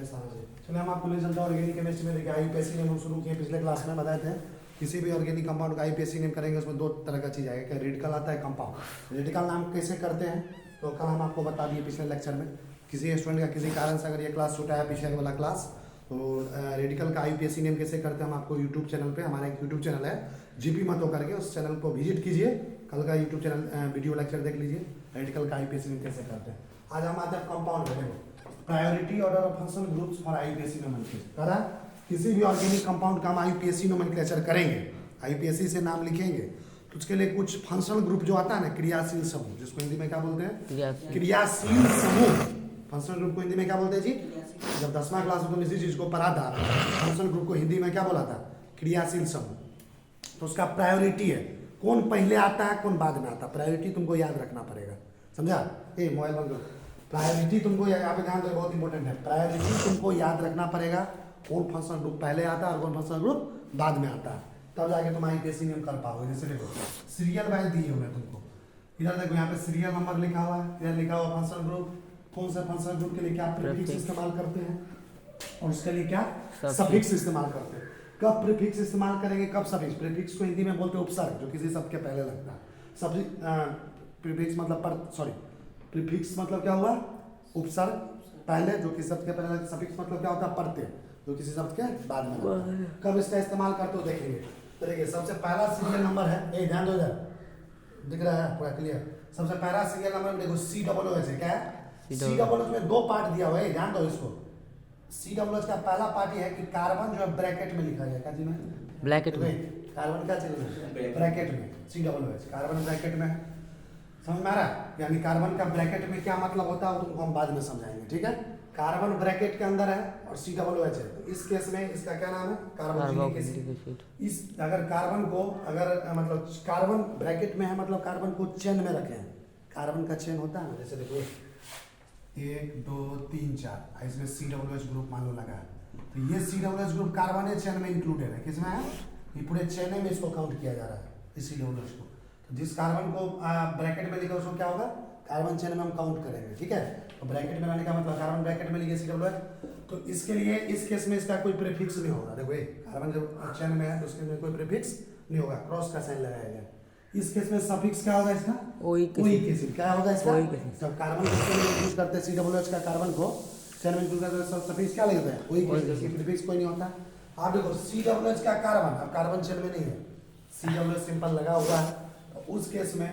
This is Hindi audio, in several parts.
ऐसा हो जाए। चलिए हम आपको ले चलते हैं ऑर्गेनिक केमिस्ट्री में। देखिए आईपीएसी नेम हम शुरू किए पिछले क्लास में, बताए थे किसी भी ऑर्गेनिक कंपाउंड का आईपीएसी नेम करेंगे उसमें दो तरह का चीज़ आएगा, रेडिकल आता है कंपाउंड। रेडिकल नाम कैसे करते हैं तो कल हम आपको बता दिए पिछले लेक्चर में। किसी स्टूडेंट का किसी कारण से अगर ये क्लास छूटा है पीछे वाला क्लास, तो रेडिकल का आईपीएसी नेम कैसे करते हैं हम आपको यूट्यूब चैनल पे, हमारा एक यूट्यूब चैनल है जीपी मतो करके, उस चैनल को विजिट कीजिए। कल का यूट्यूब चैनल वीडियो लेक्चर देख लीजिए रेडिकल का आईपीएसी नेम कैसे करते हैं। आज हम आते हैं कंपाउंड में। Priority order of functional groups for IUPAC nomenclature. करा किसी भी ऑर्गेनिक कंपाउंड का हम आईपीएसी नोमेनक्लेचर करेंगे, आईपीएसी से नाम लिखेंगे तो उसके लिए कुछ फंक्शनल ग्रुप जो आता है ना, क्रियाशील समूह, जिसको हिंदी में क्या बोलते हैं, क्रियाशील समूह। फंक्शनल ग्रुप को हिंदी में क्या बोलते हैं जी? जब 10वां क्लास में तुम इसी चीज को पढ़ा था, फंक्शनल ग्रुप को हिंदी में क्या बोला था? क्रियाशील समूह। तो उसका प्रायोरिटी है, कौन पहले आता है कौन बाद में आता है, प्रायोरिटी तुमको याद रखना पड़ेगा, समझा? ए मोबाइल बंद करो। प्रायोरिटी तुमको यहाँ पे ध्यान दो, बहुत इंपॉर्टेंट है। प्रायोरिटी तुमको याद रखना पड़ेगा, कौन फंक्शनल ग्रुप पहले आता है और कौन फंक्शनल ग्रुप बाद में आता है, तब जाके तुम आईपीएसी नेम कर पाओगे। जैसे देखो सीरियल वाइज दिए हुए तुमको, इधर देखो यहाँ पे सीरियल नंबर लिखा हुआ है, इधर लिखा हुआ फंक्शनल ग्रुप, कौन सा फंक्शनल ग्रुप के लिए क्या प्रीफिक्स इस्तेमाल करते हैं और उसके लिए क्या सफिक्स इस्तेमाल करते हैं। कब प्रीफिक्स इस्तेमाल करेंगे, कब सफिक्स? प्रीफिक्स को हिंदी में बोलते हैं उपसर्ग, जो किसी शब्द के पहले लगता है। प्रीफिक्स मतलब प्रीफिक्स मतलब क्या हुआ? उपसर्ग पहले जो किसी शब्द के पहले लगता है। सफिक्स मतलब क्या होता है? प्रत्यय, जो किसी शब्द के बाद में लगता है। कब इसका इस्तेमाल करते हो देखेंगे। तो देखिए सबसे पहला सीरियल नंबर है, ध्यान दो इधर, दिख रहा है पूरा क्लियर। सबसे पहला सीरियल नंबर में देखो COOH है, क्या है? COOH में दो पार्ट दिया हुआ है, ध्यान दो इसको। COOH का पहला पार्ट ये है कि कार्बन जो है ब्रैकेट में लिखा गया, क्या जी में? ब्रैकेट में। कार्बन क्या चीज है? ब्रैकेट में। COOH कार्बन ब्रैकेट में है, समझ में आ रहा है? यानी कार्बन का ब्रैकेट में क्या मतलब होता है तुमको हम बाद में समझाएंगे, ठीक है? कार्बन ब्रैकेट के अंदर है और COOH है, तो इस केस में इसका क्या नाम है? Carboxylic acid. इस अगर कार्बन को मतलब कार्बन ब्रैकेट में है मतलब कार्बन को चेन में रखें, कार्बन का चेन होता है ना, जैसे देखो 1 2 3 4, इसमें COOH ग्रुप मान लो लगा है, तो ये COOH ग्रुप कार्बन चेन में इंक्लूडेड है। किसमें है? ये पूरे चेन में इसको काउंट किया जा रहा है, इस COOH को। तो जिस कार्बन को ब्रैकेट में लिखा उसको क्या होगा? कार्बन चेन में हम काउंट करेंगे, ठीक है? तो ब्रैकेट में रहने का मतलब कार्बन ब्रैकेट में लिखे COOH, तो इसके लिए इस केस में इसका कोई प्रीफिक्स नहीं होगा। देखो ये कार्बन जब चेन में है तो उसके लिए कोई प्रीफिक्स नहीं होगा, क्रॉस का साइन लगाया गया। इस केस में सफिक्स क्या होगा इसका? Oic acid. क्या होगा इसका? जब कार्बन को चेन में यूज करते हैं COOH का, कार्बन को चेन में यूज करते हैं, सफिक्स क्या लिखते हैं? Oic acid. प्रीफिक्स कोई नहीं होता। आप देखो COOH का कार्बन, अब कार्बन चेन में नहीं है, COOH सिंपल लगा हुआ है, उस केस में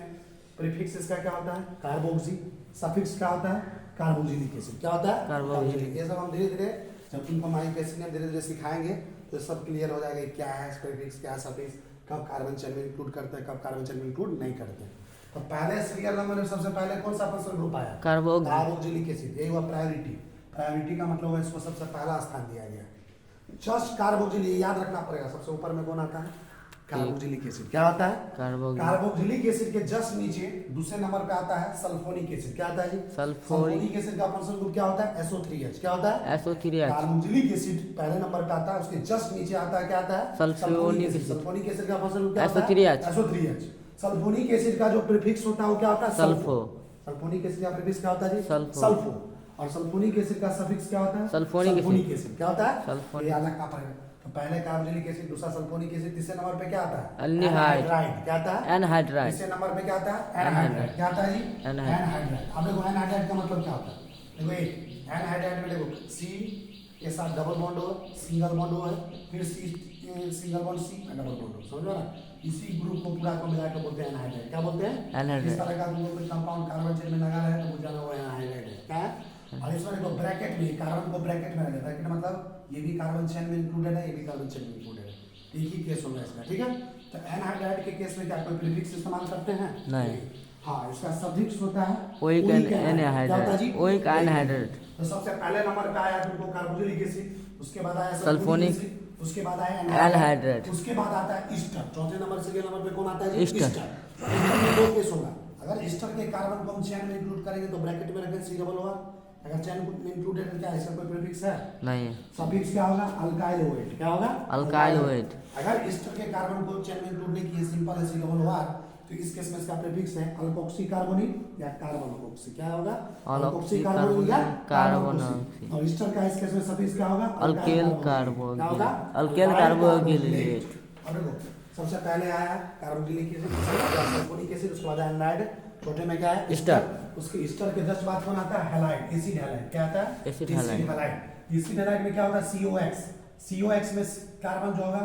प्रीफिक्स इसका क्या होता है? कार्बोक्सी। सफिक्स क्या होता है? Carboxylic acid. क्या होता है? कार्बोक्सिलिक। ये सब हम धीरे धीरे जब तुमको आईपीएसी नेम धीरे धीरे सिखाएंगे तो सब क्लियर हो जाएगा, क्या है प्रीफिक्स, क्या है सफिक्स, कब कार्बन चेन में इंक्लूड करते हैं, कब कार्बन चेन में इंक्लूड नहीं करते हैं। तो पहले सीरियल नंबर में सबसे पहले कौन सा फंक्शनल ग्रुप आया? Carboxylic acid. यही हुआ प्रायोरिटी। प्रायोरिटी का मतलब है इसको सबसे पहला स्थान दिया गया। जस्ट कार्बोक्सिलिक याद रखना पड़ेगा, सबसे ऊपर में कौन आता है? Carboxylic acid. क्या होता है? कार्बोक्सिलिक एसिड के जस्ट नीचे दूसरे नंबर पे आता है सल्फोनिक एसिड। क्या आता है जी? सल्फोनिक एसिड का फंक्शनल ग्रुप क्या होता है? SO3H। क्या होता है? SO3H। कार्बोक्सिलिक एसिड पहले नंबर पे आता है, उसके जस्ट नीचे आता है क्या आता है? Sulphonic acid. सल्फोनिक एसिड का फंक्शनल ग्रुप क्या होता है? SO3H। सल्फोनिक एसिड का जो प्रीफिक्स होता है वो क्या होता है? सल्फो। सल्फोनिक एसिड का प्रीफिक्स क्या होता है जी? सल्फो। और सल्फोनिक एसिड का सफिक्स क्या होता है? Sulphonic acid. क्या होता है? ये अलग का पड़ेगा। तो पहले कार्बोक्सिलिक एसिड, दूसरा सल्फोनिक एसिड, तीसरे नंबर पे क्या आता है? एनहाइड्राइड। क्या आता है? एनहाइड्राइड। तीसरे नंबर पे क्या आता है? एनहाइड्राइड। क्या आता है जी? एनहाइड्राइड। अब देखो एनहाइड्राइड का मतलब क्या होता है? देखो ये एनहाइड्राइड में देखो C के साथ डबल बॉन्ड हो, सिंगल बॉन्ड हो, फिर C single bond C double bond हो, समझ लो ना? इसी ग्रुप को पूरा को मिला के बोलते हैं एनहाइड्राइड। क्या बोलते हैं? एनहाइड्राइड। इस तरह का कोई कंपाउंड कार्बन चेन में लगा रहे तो बुझाना वो एनहाइड्राइड है। क्या है? और इसमें देखो ब्रैकेट में, कार्बन को ब्रैकेट में रखा है। ब्रैकेट मतलब ये भी कार्बन चेन में इंक्लूडेड है, ये भी कार्बन चेन में इंक्लूडेड है। एक ही केस होगा इसका, ठीक है? तो एनहाइड्राइड के केस में क्या कोई प्रीफिक्स इस्तेमाल करते हैं? नहीं। हाँ, इसका सफिक्स होता है ओइक एनहाइड्राइड। तो सबसे पहले नंबर पे आया तुमको कार्बोक्सिलिक एसिड, उसके बाद आया सल्फोनिक एसिड, उसके बाद आया एनहाइड्राइड, उसके बाद आता है ईस्टर। चौथे नंबर सीरियल नंबर पे कौन आता है? ईस्टर। ईस्टर में दो केस होगा। अगर ईस्टर के कार्बन को हम चेन में इंक्लूड करेंगे तो ब्रैकेट में रखें COOH। अगर चेन में इंक्लूडेड है, क्या इसका कोई प्रीफिक्स है? नहीं। सफिक्स क्या होगा? Alkyl OH। क्या होगा? Alkyl OH। अगर ईस्टर के कार्बन को चेन में इंक्लूड नहीं किए, सिंपल है COOH, तो तो इस केस में इसका प्रीफिक्स है अल्कोक्सी कार्बोनिल या कार्बोनोक्सी। क्या होगा? अल्कोक्सी कार्बोनिल या कार्बोनोक्सी। और ईस्टर का इस केस में सफिक्स क्या होगा? अल्केल कार्बोक्सिलेट। अल्केल कार्बोक्सिलेट। अब देखो सबसे पहले आया कार्बोक्सिलिक एसिड, सल्फोनिक एसिड, उसके बाद एनाइड, छोटे में क्या है? ईस्टर। उसके ईस्टर के जस्ट बाद कौन आता है? Halide, acid halide. क्या आता है? Acid halide. एसिड हैलाइड में क्या होता है? COX। COX में कार्बन जो होगा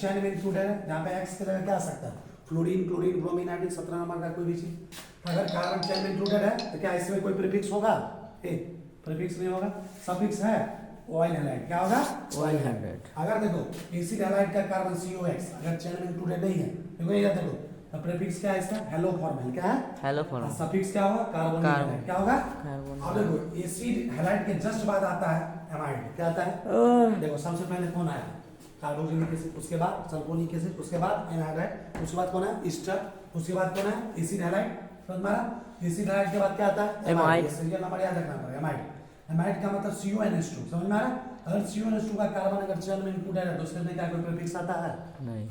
चैन में इंक्लूडेड है, जहाँ पे X के जगह क्या आ सकता है? Fluorine, chlorine, bromine, iodine, 17 number का कोई भी चीज। अगर कार्बन चैन में इंक्लूडेड है तो क्या इसमें कोई प्रीफिक्स होगा? प्रीफिक्स नहीं होगा। सफिक्स है ऑयल हैलाइड। क्या होगा? Oil halide. अगर देखो एसिड हैलाइड का कार्बन COX अगर चैन में इंक्लूडेड नहीं है, देखो ये देखो प्रीफिक्स क्या है इसका? Hello formal. क्या है? Hello formal. सफिक्स क्या होगा? कार्बोनिल। क्या होगा? कार्बन। अब देखो एसिड हैलाइड के जस्ट बाद आता है एमाइड। क्या आता है? देखो सबसे पहले कौन आया? कार्बोक्सिलिक एसिड, उसके बाद सल्फोनिक एसिड, उसके बाद एनाइड, उसके बाद कौन है? ईस्टर, उसके बाद कौन है? Acid halide. समझ में आ रहा? एसिड हैलाइड के बाद क्या आता है? एमाइड। सीरियल नंबर याद रखना पड़ेगा। एमाइड। एमाइड का मतलब CuNH2। समझ में आ रहा? अगर CuNH2 का कार्बन अगर चैन में इंक्लूडेड है तो उसके अंदर क्या कोई प्रीफिक्स आता है? नहीं।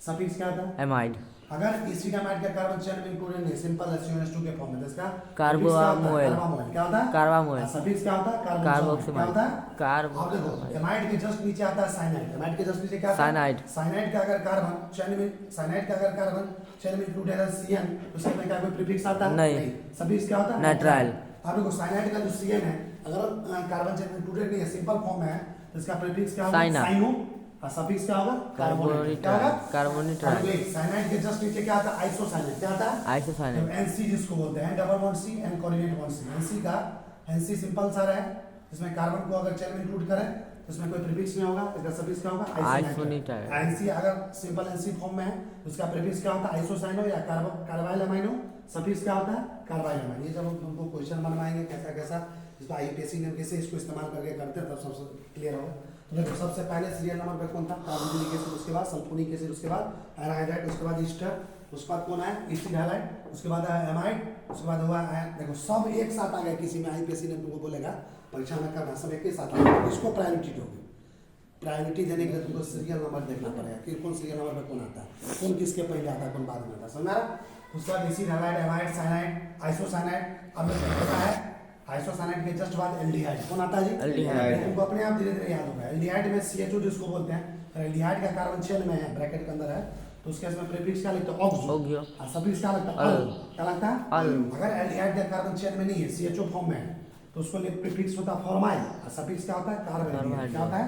सफिक्स क्या आता है? एमाइड। अगर एसिड एमाइड का कार्बन चैन में इंक्लूडेड नहीं, सिंपल है CuNH2 के फॉर्म में, तो इसका कार्बोमोइल। क्या होता है? कार्बामोइल। सफिक्स क्या होता है? कार्बोक्सिल। क्या होता है? कार्बो। अब देखो एमाइड के जस्ट नीचे आता है साइनाइड। एमाइड के जस्ट नीचे क्या आता है? साइनाइड। साइनाइड का अगर कार्बन चैन में, साइनाइड का अगर कार्बन चैन में इंक्लूडेड है CN, तो उसमें क्या कोई प्रीफिक्स आता है? नहीं। सफिक्स क्या होता है? नाइट्राइल। अब देखो साइनाइड का जो CN है अगर कार्बन चैन में इंक्लूडेड नहीं है, सिंपल फॉर्म में है, तो इसका प्रीफिक्स क्या होगा? साइना। साइनो। और सफिक्स क्या होगा? कार्बोनेट। क्या होगा? कार्बोनिट्राइल। साइनाइड के जस्ट नीचे क्या आता है? आइसोसाइनाइड। क्या आता है? आइसोसाइनाइड। NC जिसको बोलते हैं, double bond C and coordinate bond C। NC का NC सिंपल सा है, इसमें कार्बन को अगर चेन में इंक्लूड करें तो इसमें कोई प्रीफिक्स नहीं होगा, इसका सफिक्स क्या होगा? आइसोनिट्राइल। NC अगर सिंपल NC फॉर्म में है तो उसका प्रीफिक्स क्या होता है? आइसोसाइनो या कार्बाइल अमाइनो। सफिक्स क्या होता है? Carbyl amino. ये जब हम तुमको क्वेश्चन बनवाएंगे कैसा कैसा, इसको IUPAC ने कैसे इसको इस्तेमाल करके करते हैं तब सबसे क्लियर होगा। तो देखो सबसे पहले सीरियल नंबर पे कौन था? कार्बोक्सिलिक एसिड, उसके बाद सल्फोनिक एसिड, उसके बाद एनाइड, उसके बाद ईस्टर, उसके बाद कौन है? एसिड हैलाइड, उसके बाद है एमाइड, उसके बाद हुआ है, देखो सब एक साथ आ गए। किसी में IUPAC ने तुमको बोलेगा परीक्षा में करना, सब एक ही साथ आ गए। इसको प्रायोरिटी दोगे। प्रायोरिटी देने के लिए तुमको सीरियल नंबर देखना पड़ेगा कि कौन सीरियल नंबर पे कौन आता है, कौन किसके पहले आता है, कौन बाद में आता है। समझ रहा? उसके बाद acid halide, amide, cyanide, isocyanide. अब पता है आइसोसाइनाइड के जस्ट बाद एल्डिहाइड। कौन आता है जी? एल्डिहाइड। तुमको अपने आप धीरे धीरे याद होगा। एल्डिहाइड में CH2 जिसको बोलते हैं, एल्डिहाइड का कार्बन चेन में है, ब्रैकेट के अंदर है, तो उसके इसमें प्रीफिक्स क्या लिखते हैं? ऑक्सो। और सफिक्स क्या लगता है? अल। क्या लगता है? अल। अगर एल्डिहाइड का कार्बन चेन में नहीं है, CHO फॉर्म में है, तो उसको प्रीफिक्स होता है फॉर्माइल, और सफिक्स क्या होता है? कार्बोहाइड्रेट। क्या होता है?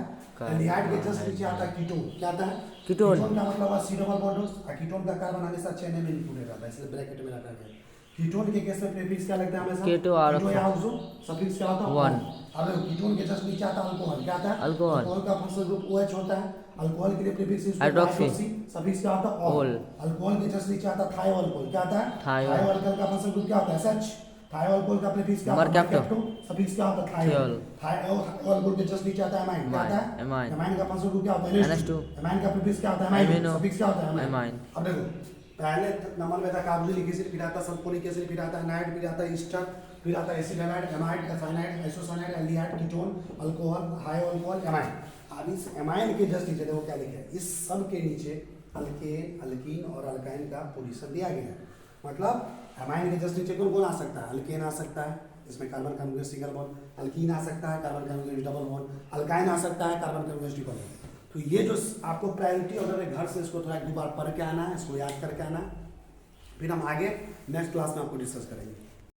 एल्डिहाइड के जस्ट नीचे आता है कीटोन। क्या आता है? कीटोन। का मतलब है C डबल बॉन्ड, और कीटोन का कार्बन हमेशा चेन में इंक्लूडेड रहता है, इसलिए ब्रैकेट में रखा गया है। कीटोन के केस में प्रीफिक्स क्या लगता है हमेशा? केटो और या ऑक्सो। सफिक्स क्या होता है? 1। अब कीटोन के जस्ट नीचे आता है अल्कोहल। क्या आता है? अल्कोहल। अल्कोहल का फंक्शनल ग्रुप OH होता है। अल्कोहल के लिए प्रीफिक्स हाइड्रोक्सी। सफिक्स क्या होता है? ऑल। अल्कोहल के जस्ट नीचे आता है थायोअल्कोहल। क्या आता है? थायोअल्कोहल का फंक्शनल ग्रुप क्या होता है? SH। थायोअल्कोहल का प्रीफिक्स क्या होता है? मरकैप्टो। सफिक्स क्या होता है? थायोल। थायोअल्कोहल के जस्ट नीचे आता है एमाइन। क्या आता है? एमाइन। एमाइन का फंक्शनल ग्रुप क्या होता है? NH2। एमाइन का प्रीफिक्स क्या होता है? एमाइनो। सफिक्स क्या होता है? एमाइन। अब देखो पहले नंबर में था कार्बोक्सिलिक एसिड, फिर आता सल्फोनिक एसिड, फिर आता एनाइड, फिर आता ईस्टर, फिर आता acid halide, amide, cyanide, isocyanide, aldehyde, ketone, alcohol, हाइअल्कोहल, एमाइन। अब इस एमाइन के जस्ट नीचे देखो क्या लिखा है? इस सब के नीचे अल्केन, अल्कीन और अल्काइन का पोजीशन दिया गया है। मतलब एमाइन के जस्ट नीचे कौन कौन आ सकता है? अल्केन आ सकता है, इसमें carbon conjugate single bond, alkene आ सकता है, carbon conjugate double bond, alkyne आ सकता है, कार्बन कॉन्जुगेट ट्रिपल बॉन्ड। तो ये जो आपको प्रायोरिटी ऑर्डर है, घर से इसको थोड़ा एक दो बार पढ़ के आना है, इसको याद करके आना है, फिर हम आगे नेक्स्ट क्लास में आपको डिस्कस करेंगे।